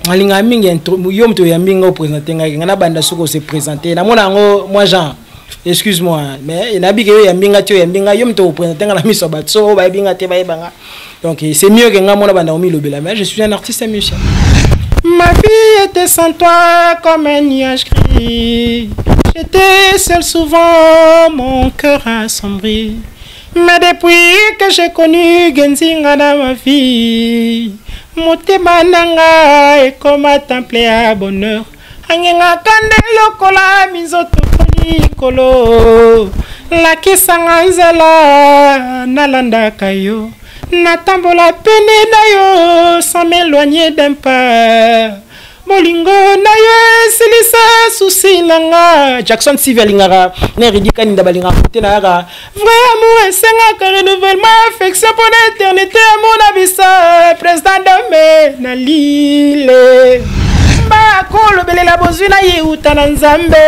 alinga mingi yo mto ya mingi présenter ngana banda suko se présenter na mona ngo moi Jean excuse-moi mais il nabi que yo ya minga tio ya minga yo mto présenter ngana miso batso ba binga te ba banga donc c'est mieux que ngana mona banda omi lobela mais je suis un artiste musicien. Ma vie était sans toi comme un nuage gris. J'étais seul souvent, mon cœur assombri. Mais depuis que j'ai connu Genzinga dans ma vie, motema nanga est comme un temple à bonheur. Angenga kande lokola mizoto kolo. La kisanga nzela nalanda kayo. Natambola pene na yo sans m'éloigner d'un pas. Molingo na yo silisa souci nanga. Jackson Sivelingara Neridika Nindabalinga Tenara. Vrai amour et senga que renouvellement affection pour l'éternité mon abissa. Président de na lile. Ba kolo bele la bozuna ye utananzambe.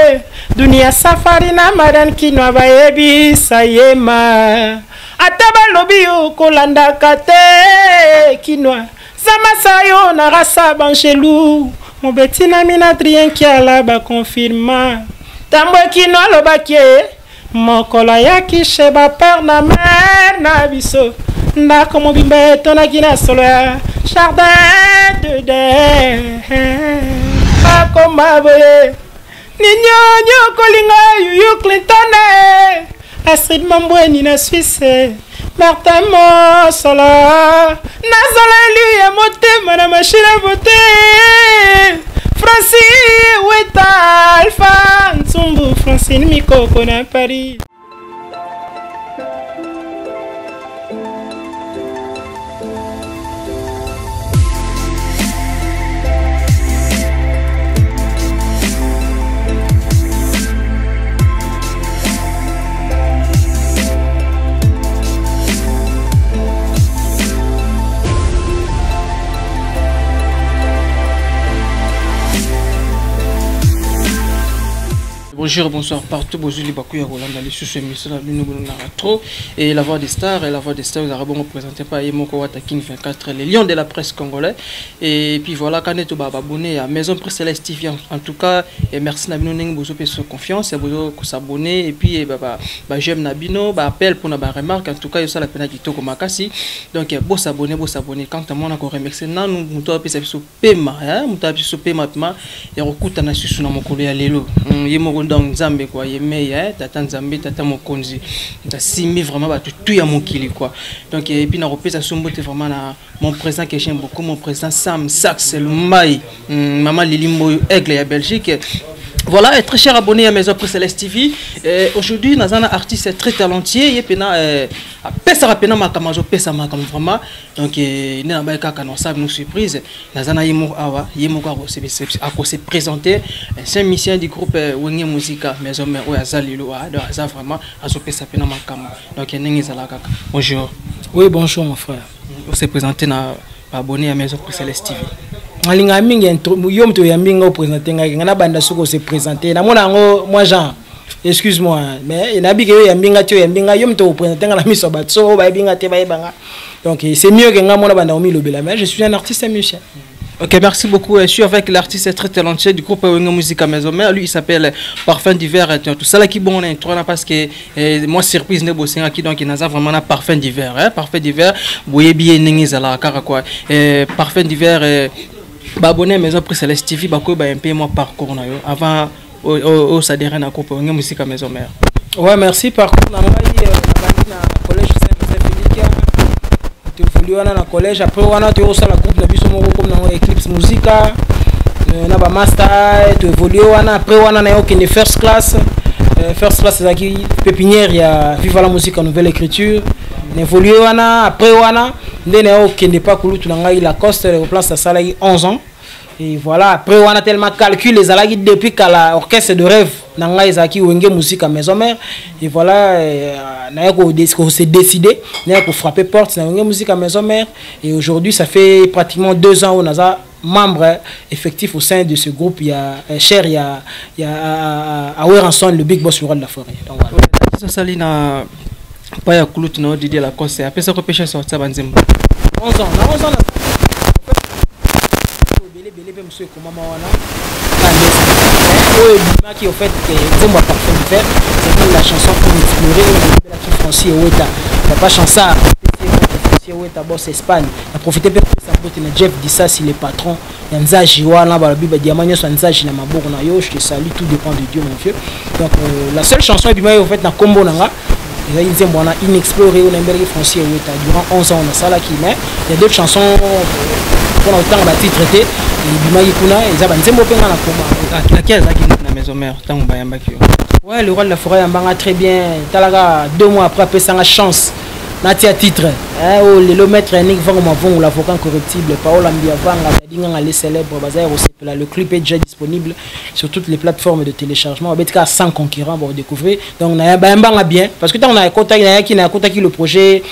Dunia safari na madan kinwa baebi sayema. Ataba lobi yo kolanda kate kinwa Zama sayo na rasa banchelou Mon betina minadrien ki ala ba confirma Tambwe kinwa lobake Mokola ya kishe ba per na mer na biso Ndako mobimbe tona kina solo ya Jardin de den Ako maboye Ninyonyo kolinga yuyu Clinton Astrid Mambweni na Suisse Martin Mossola Nazola lui ya motema na machine à voter Francis Weta Alpha Ntsumbu Francine Mikoko na Paris. Bonjour, bonsoir partout. Bonjour les Bakouya Roland dans les sous-émissions nous trop et la voix des stars vous avez bon présenté par Yemoko Watakin 24 les lions de la presse congolais et puis voilà quand est abonné à Maison Presse Céleste TV en tout cas et merci Nabino Ning Bozo sur confiance et Bozo s'abonner et puis j'aime Nabino appel pour na remarque en tout cas ça la peine qui toko makasi donc beau s'abonner quand à mon encore remercier nan nous to apesa biso pema hein nous to apesa pema pema et recoute na susu na mokolo ya lelo Yemoko donc Nzambe quoi yemé tata Nzambe tata mokonzi ta simi vraiment ba tout ya mokili quoi donc et puis na repesa sombote vraiment na mon président que j'aime beaucoup mon président Sam Sax le Mai maman Lilimbo Aigle ya Belgique. Voilà, très cher abonné à Maison Presse Céleste TV. Aujourd'hui, nous avons un artiste très talentueux. Il y a vraiment. Donc, nous avons une surprise. Nous avons se présenter. C'est un mission du groupe Wenge Musica Maison Mère. Donc, bonjour. Oui, bonjour mon frère. Vous se présenter abonné à Maison Presse Céleste TV. Alinga mingi yo mto ya mingi présenter ngana banda suko se présenter na mona ngo moi Jean excuse-moi mais il nabi que yo ya minga tio ya minga yo mto présenter ngana miso batso ba binga te ba banga donc c'est mieux que ngana mona banda omi lobela mais je suis un artiste musicien. Ok, merci beaucoup. Je suis avec l'artiste très talentueux du groupe Wenge Musica Maison Mère. Lui, il s'appelle Parfum d'hiver. Tout ça là qui bon intro parce que moi surprise ne bosse qui donc il a vraiment un parfum d'hiver. Parfum d'hiver. Boye bien n'engizala car quoi. Parfum d'hiver. Abonné à Maison Presse Céleste TV, un peu moi parcours avant au s'adhérer à groupe Wenge Musica Maison Mère. Ouais, merci. Parcours na collège Saint-Joseph tu évolues dans le collège après on a tu au la groupe na biso moko comme dans Eclipse Musica na ba master tu évolues après on a na first class c'est qui pépinière ya Viva la musique en nouvelle écriture évolué après on ndene okende pas kulu tunanga la coste au plan ça sala 11 ans et voilà après on a tellement calculé les alagi depuis qu'à l'orchestre de rêve nanga izaki Wenge Musica Maison Mère et voilà na ko s'est décidé na ko frapper porte na Wenge Musica Maison Mère et aujourd'hui ça fait pratiquement 2 ans où on a membre effectif au sein de ce groupe il y a cher il y a Aweranson le big boss du roi de la forêt donc voilà ça salina pas ya kulu tuna Didier la cause après ça ko pêcher sortir banzembo 11 ans peu monsieur comment wana qui au fait que c'est moi parfait de faire c'est la chanson pour explorer la qui Francis Oweta la pas chanson Francis Oweta boss Espagne a profité pour ça pour Jeff Dissas il est patron Nzaji wana ba biba diamant so Nzaji na maboko na yo je te salue tout dépend de Dieu mon vieux donc la seule chanson bima au fait na combo nanga il y a une inexplorée on a Francis Oweta durant 11 ans on a ça là qui mais il y a d'autres chansons pour autant ba titre traité et bima yikuna eza ba nzembo penga na koma laquelle zaki na maison mère tango bayamba ki ouais le roi de la forêt yambanga très bien talaga 2 mois après après ça chance natia titre hein oh le maître Nick vraiment bon l'avocat incorruptible Paola Mbiavanga dinga les célèbres bazar le clip est déjà disponible sur toutes les plateformes de téléchargement betka 100 concurrents pour découvrir donc na yambanga bien parce que tant on a contact qui le projet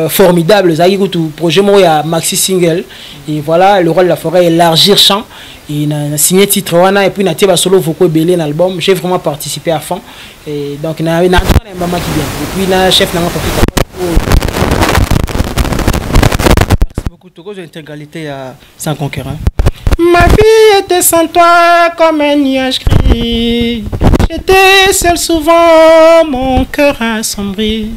formidable zaki tout projet moi ya maxi single et voilà le roi de la forêt élargir champ et na signé titre wana et puis na tiba solo vocaux belé dans l'album j'ai vraiment participé à fond et donc na yambanga qui bien et puis na chef na Togo intégralité à sans concurrent. Ma vie était sans toi comme un nuage gris. J'étais seul souvent, mon cœur assombri.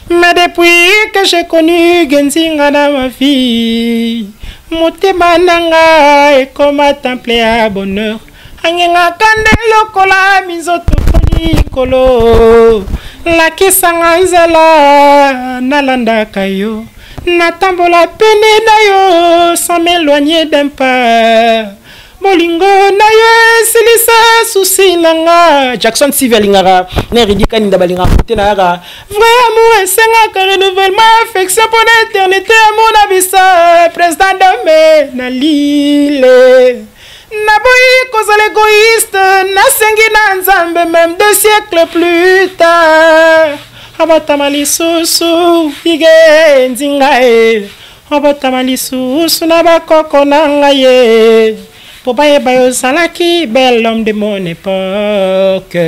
Mais depuis que j'ai connu Genzinga dans ma vie, motema nanga est comme un temple à bonheur. Angenga kande lokola mizoto kolo. La kisanga izala nalanda kayo. Natambola pene na yo sans m'éloigner d'un pas. Molingo na yo silisa souci nanga. Jackson Sivelingara Neridika Nindabalinga Tenara. Vrai amour et senga renouvellement affection pour l'éternité à mon avis président de na lile. Naboyi cause l'égoïste na sengi na nzambe même 2 siècles plus tard. Abatamali susu ige nzinga e abatamali susu na bakoko nanga ye po baye bayo salaki bel homme de mon époque.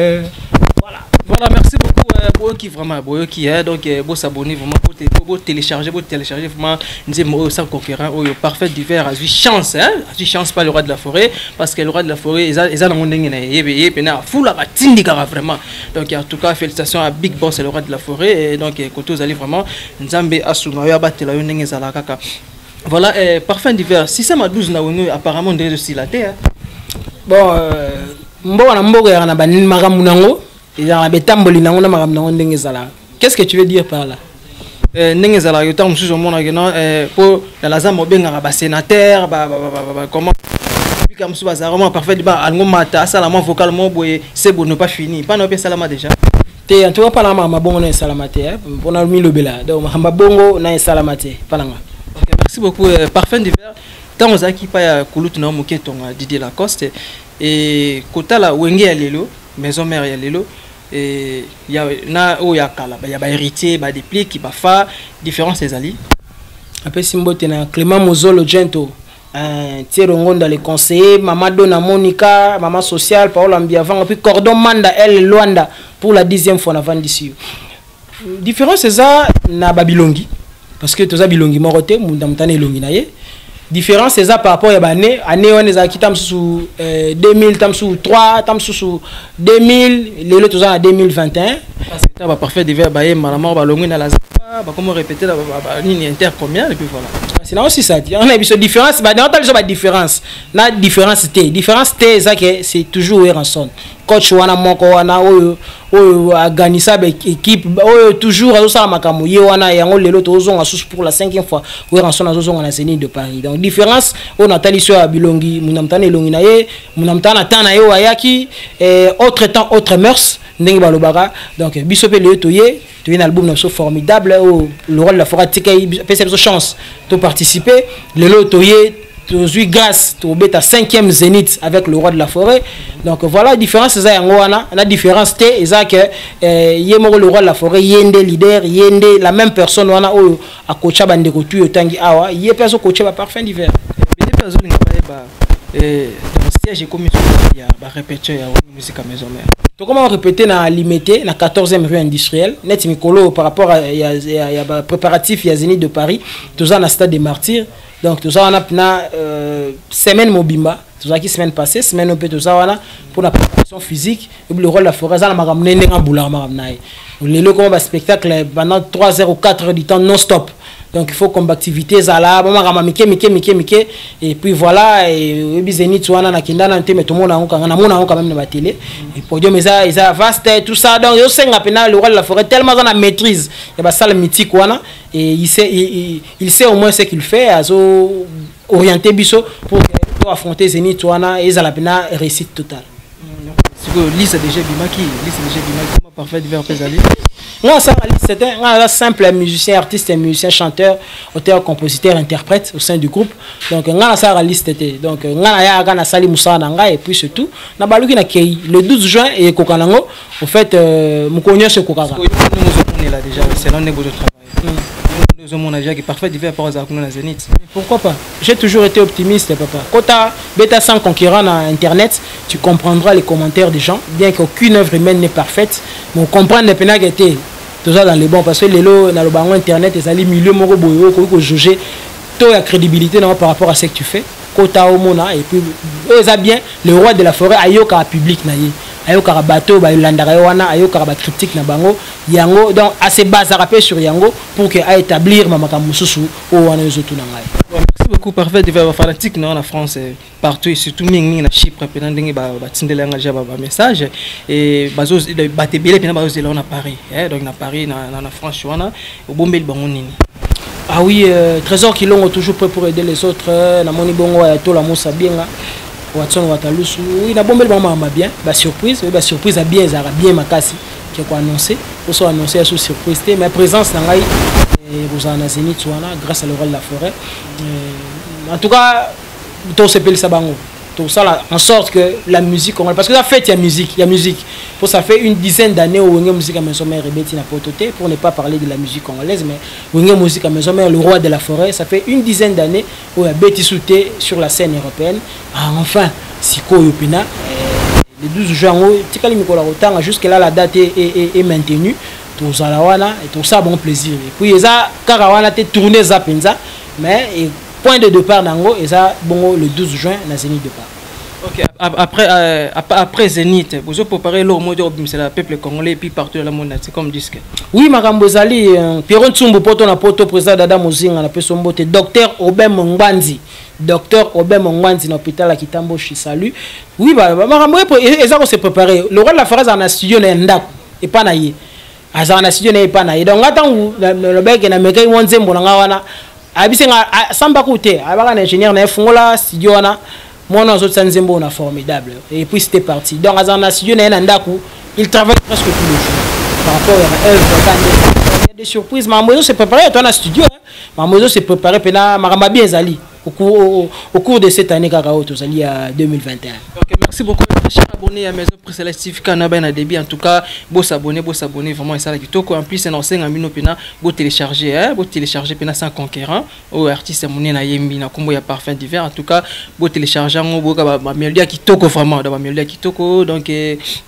Voilà, merci beaucoup Boyoki vraiment Boyoki donc beau s'abonner vraiment pour télécharger vraiment nous sans concurrent parfait divers a eu chance a eu chance pas le roi de la forêt parce que le roi de la forêt ils ont ndenge na yebe pena fula batindika vraiment donc en tout cas félicitations à Big Boss le roi de la forêt et donc côté vous allez vraiment nzambe asunga ya batela yo ndenge zala kaka voilà parfait divers si ça ma 12 na wenu apparemment de silaté bon mbo na mbogo ya na banini makamu nango qu'est-ce que tu veux dire par là? Nengezala yotam mususu mona gena pour la zamba benga ba sénateur comment puis comme ça vraiment parfait ba algo mata ça la vocalement boye c'est bon ne pas fini pas no pe salama déjà te en tout cas pas la mama bongo na salamate on a mis le bela donc mama bongo na salamate palanga. OK merci beaucoup parfait d'hiver tant on zaki pa ya kulutu na moketo Didier Lacoste et kota la wenge ya lelo maison mère ya lelo et il y a na o ya kala ba ya ba héritier ba dépli qui ba fa différence les ali après simbote na Clément Mozolo Gento Thierry Ngonda les conseillers maman Dona Monica maman sociale Paola Mbiavanga puis Cordon Manda elle Luanda pour la 10e fois avant d'ici différence c'est ça na Babilongi parce que tous Babilongi moroté munda mutane longi na ye différence c'est ça par rapport à année on les a quitté sous 2000 tam sous 3 tam sous 2000 les autres en 2021 parce que ça va parfait divers baye malamor ba longi na la ba comment répéter la ligne inter combien et puis voilà c'est là aussi ça on a une différence ba dans pas différence na différence T ça que c'est toujours ranson coach wana moko wana oyo aganisa ba équipe oyo toujours azosala makambo ye wana yango lelo tozonga susu pour la 5e fois oyo ranson azozonga na Zénith de Paris donc différence on Nathalie sur Bilongi munamtana elongi na ye munamtana tana ye ayaki autre temps autre mœurs ndenge balobaka donc biso pe le toye un album formidable le rôle de la forêt tika peut chance de participer le lotoye aujourd'hui grâce au bêta 5e Zénith avec le roi de la forêt donc voilà la différence c'est ça la différence c'est ça que yemo le roi de la forêt yende leader yende la même personne wana o a coacha bande ko tu tangi awa yé personne coacher ba parfum d'hiver des personnes ba siège comme il y a ba répétition ya musique à maison mère donc comment on répéter na limité na 14e rue industrielle net mikolo par rapport à y a préparatif ya Zénith de Paris tous en stade des martyrs donc tout ça on a semaine mobimba tout ça qui semaine passée semaine au peu tout ça voilà pour la préparation physique et le rôle de la forêt ça la magamne n'enga boula magamnaï le lo comme spectacle pendant 3 heures ou 4 heures du temps non stop. Donc il faut comme activité ça là mike et puis voilà et bizeni tu wana na kinda na nteme tout monde na mona quand même na télé et podium ça vaste tout ça donc yo senga pena le rôle de la forêt tellement ça na maîtrise et ba salle mythique wana et il sait au moins ce qu'il fait azo orienter biso pour affronter Zénith wana et ça la pena réussite totale. Lise déjà Bimaki parfait divers pesali. Non, ça c'était un simple musicien, artiste, musicien, chanteur, auteur, compositeur, interprète au sein du groupe. Donc on a ça liste était. Donc on a na sali Moussa Nanga et puis surtout na baluki na kei le 12 juin et Kokanango au fait mukonyo ce Kokaka. On est là déjà, c'est là on est beau de travail. Nous sommes déjà qui parfait divers par rapport à Zénith. Pourquoi pas? J'ai toujours été optimiste papa. Quand tu as bêta sans concurrent dans internet, tu comprendras les commentaires des gens, bien qu'aucune œuvre humaine n'est parfaite, mais on comprend les pénales qui étaient tout ça dans les bons parce que les lots dans le banc internet et ça les milieux moro boyo ko juger toi la crédibilité par rapport à ce que tu fais. Kota Omona et puis ça bien le roi de la forêt ayoka public na ye. Ayoka bateau ba landara wana ayoka ba critique na bango yango donc assez base à rappeler sur yango pour que à établir mamaka mususu o wana yozotu na ngai. Merci beaucoup parfait de faire fanatique non en France partout et surtout ming na Chypre pendant ndenge ba tindela nga ba message et bazo batebele pendant bazo là on a Paris donc na Paris na France wana au bombel bango nini. Ah oui, Trésor qui l'ont toujours prêt pour aider les autres. Na moni bongo ya to la mosa bien là. Watson Watalusu. Oui, na bombe ba mama bien. Ba surprise a bien zara bien makasi qui ko annoncé. Pour so annoncer sous surprise mais présence na ngai vous en Zénith wana grâce à le rôle de la forêt. En tout cas, tout se pèle ça bango. Tout ça là, en sorte que la musique parce que ça fait il y a musique. Pour ça fait une dizaine d'années où la musique à maison mère rebeti na pototé pour ne pas parler de la musique congolaise mais la musique à maison mère le roi de la forêt, ça fait une dizaine d'années où il y a beti sauté sur la scène européenne. Enfin, Siko Yopina le 12 juin tikali mikola rotanga jusque là la date est maintenue. Tout ça là wana et tout ça bon plaisir. Et puis ça karawana te tourner za penza mais point de départ nango et ça bon le 12 juin na Zénith de part. OK, après Zénith, vous avez préparé le mot de c'est le peuple congolais et puis partout dans le monde, c'est comme disque. Oui, makambo zali Pierron Tsumbu poto na poto président Dada Mozinga na peso mbote docteur Obem Mongwanzi. Docteur Obem Mongwanzi na hôpital à Kitambo chi salut. Oui makambo et ça on s'est préparé. Le roi de la phrase en a studio na ndako et pas na ye. Azana studio na pas na ye. Donc attends le bec na mekai wonzembo na wana abisenga samba koute abaka na ingénieur na fungola studio wana mon autres sanzembo on a formidable et puis c'était parti donc azana studio na ndaku il travaille presque tous les jours par rapport à œuvre il y a des surprises mamozo s'est préparé toi na studio mamozo s'est préparé pena maramba bien zali au cours de cette année Kakao Tozali à 2021. Okay, merci beaucoup chers abonnés à Maison Présélectif Canaba na débit en tout cas beau s'abonner vraiment ça là qui toko en plus c'est ancien amino pena beau télécharger pena sans conquérant au artiste moné na yembi na kombo ya parfum divers en tout cas beau télécharger beau ba mélodie qui toko vraiment da mélodie qui toko donc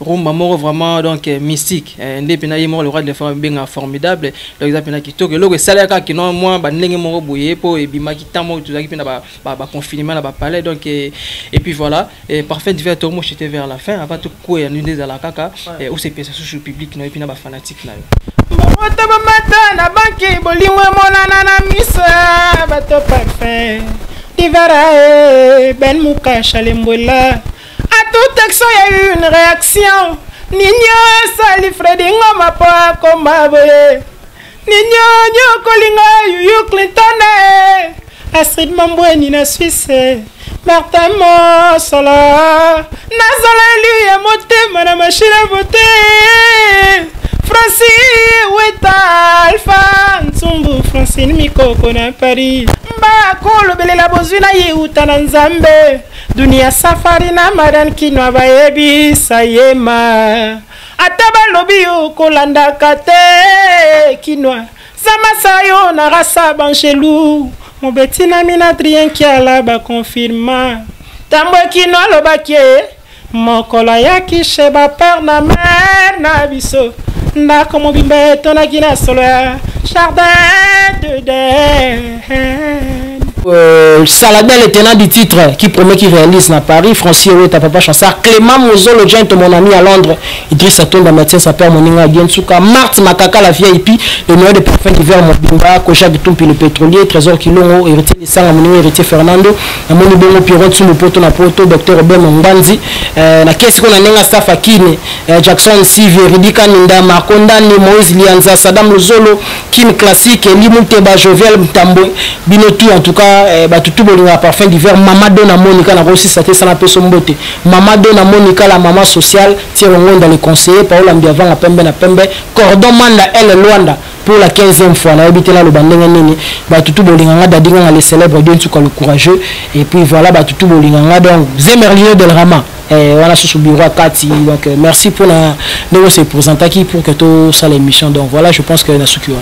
rumba moro vraiment donc mystique ndé pena yemo le roi de la forme bien formidable l'exemple pena qui toko logo salaka qui non moi ba ndenge moro boye po e bima qui tamo tout ça qui pena ba confinement là ba palais donc et puis voilà et parfait divers tomo j'étais vers la fin avant tout quoi ya nundé à la kaka et où c'est pièce sur le public no et puis na ba fanatique là Mota mata na banki bolimwe monana na misa bato parfait divara ben muka chalembola à toute action il y a eu une réaction Nino sali Freddy ngoma pa koma boye Nino kolinga Yuyu Clinton Astrid Mambweni na Suisse Martin Mosala Nazola lui a motema na machine à voter Francis Weta Alpha Ntsumbu Francine Mikoko na Paris Mba kolo belela bozuna yuta na Nzambe Dunia safari na madan kinwa bayebi sayema Ataba lobi yo kolanda kate kinwa Zama sayo na rasa banchelu Mon betina minadrien qui a là ba confirma Tambwe kinwa lobakie Mokola yaki sheba per na mer na biso Ndako mobimbe tonaki na solo ya Jardin de Den Saladin, le tenant du titre, qui promet qu'il réalise à Paris. Francis Owe, ta papa chanceur. Clément Mozolo, mon ami à Londres. Idriss Atonda, Mathias Sapper, mon ami à Diensuka. Marthe Makaka, la VIP, le noyau de parfum d'hiver, mon bimba. Koja Bitumpi, le pétrolier. Trésor Kilongo, héritier de Sang, mon ami héritier Fernando. Mon bongo Pirot, Sumo Poto, Napoto, Docteur Robert Mbanzi. La caisse qu'on a n'enga staff Akine, Jackson Sivi, Ridika Ninda, Marconda, Moïse Lianza, Saddam Lozolo, Kim Classique, Limuteba, Jovial Mtambo, Binotu, en tout cas, Batutu Bolinga, parfum d'hiver, Mama Dona Monica, la Rossi Saté, Sana Pesombote, Mama Dona Monica, la maman sociale, Tirongon dans les conseillers, Paola Mbiavan, la Pembe, Cordon Manda, elle, Luanda, pour la 15e fois, on a habité là le Bandenga Nini, Batutu Bolinga, Dadinga, les célèbres, Dieu le courageux, et puis voilà, Batutu Bolinga, donc, Zemerlio del Rama. On a sous bureau à Kati, donc merci pour nous se présenter pour que tout ça l'émission. Donc voilà, je pense que nous sommes.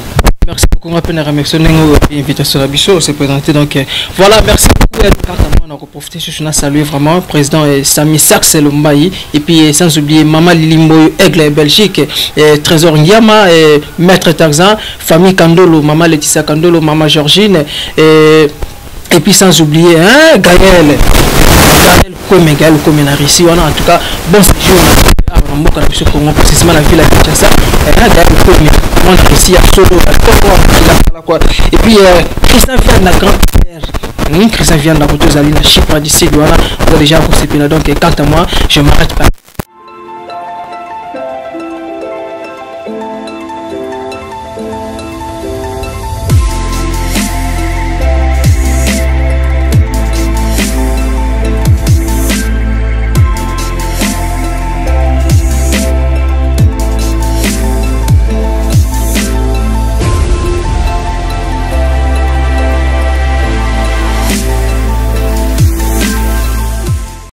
Merci beaucoup, on a remercié l'invitation à Bichot, se présenter. Donc voilà, merci beaucoup. On a profité, je suis salué vraiment, président Sami Saxel Mbaye, et puis sans oublier Maman Lilimbo, Aigle Belgique, Trésor Ndiama, Maître Tarzan, famille Kandolo, Maman Laetitia Kandolo, Maman Georgine, et puis sans oublier Gaël comme ici, on a en tout cas bon séjour précisément la ville à Kinshasa, et puis Christian vient de la grande Christian vient de la côté Zalina Chypre d'ici, voilà, déjà pour ces donc quant à moi je m'arrête pas.